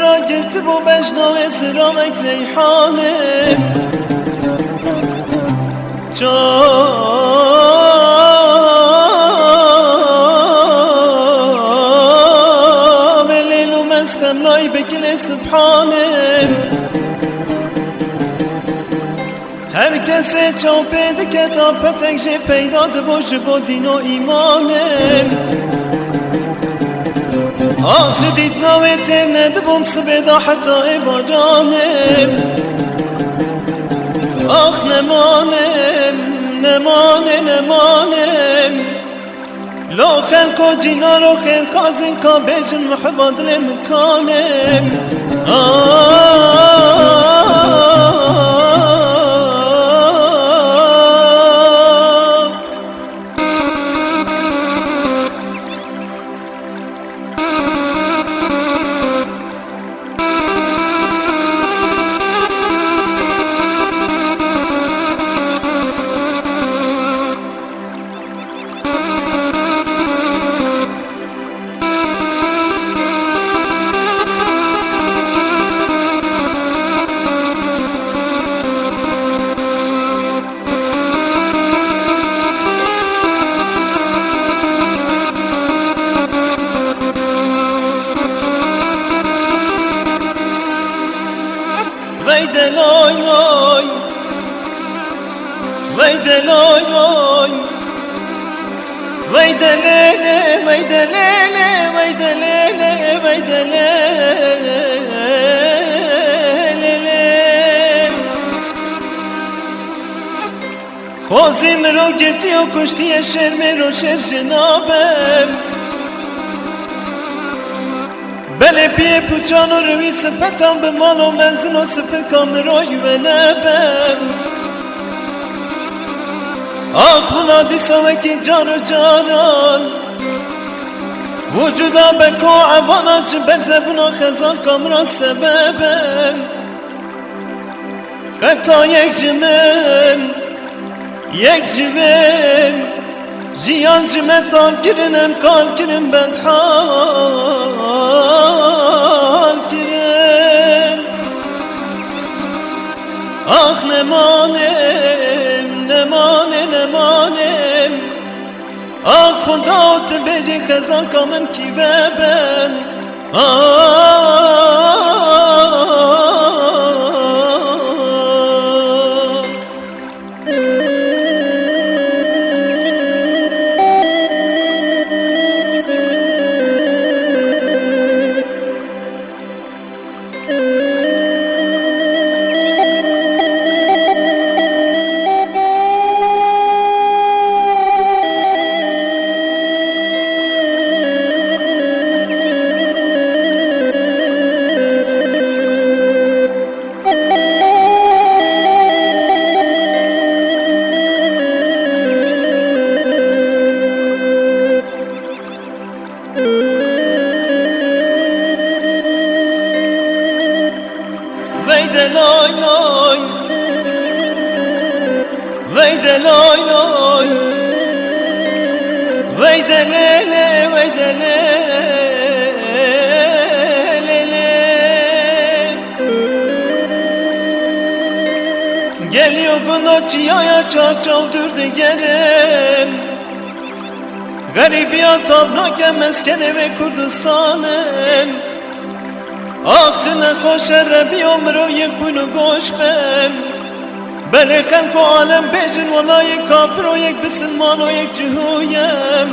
را گرت و بجناو سرامک ریحانه جام لیل و مسکن لای بکل سبحانه هر کسی چاپه کتاب پتک جه پیدا باشه با دین و ایمانه آخ جدید ناوه تر ندبم سبدا حتی عبادانه آخ نمانم لو خلق و جینا رو خیر خازن کا بیشن محبا دل مکانم خوزی مرو گرتی و کشتی شر مرو شر جنابم بله پیه پوچان و روی سپتم به مال و منزل و سفر کامروی و نبم آخ منادی سوکی جار و جاران وجودا بکو عبانا چه بر زبونا خزان کامرا سببم خطا یک جمن یک جویم جیان جمتان کرنم کال کرن بدحال کرن آخ نمانم آخ خدا تبجی خزان کامن کی ببم Geliyor bunu çiyaya çarçal dürdü gerim Garibiyat tabloke meskene ve Kurdistanım Akçına koşer rebi ömrü yekunu goşbem Beli kalko alem bejin vallahi kafir o yek bisilman o yek cühuyem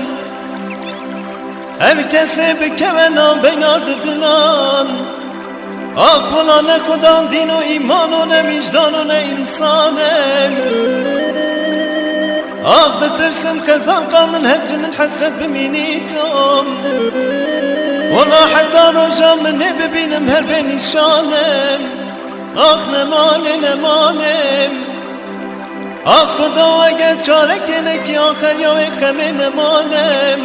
Herkese bir kevena benadı dilan Ah buna ne kudan din o iman o ne vicdan o ne insanem Ah da tırsım kazan kamın hercimin hasret biminitom Valla hatta rojamın ne bebinim her ben işanem Ah ne manem Ah Khuda eğer çare kene ki ahir ya ve khame ne manem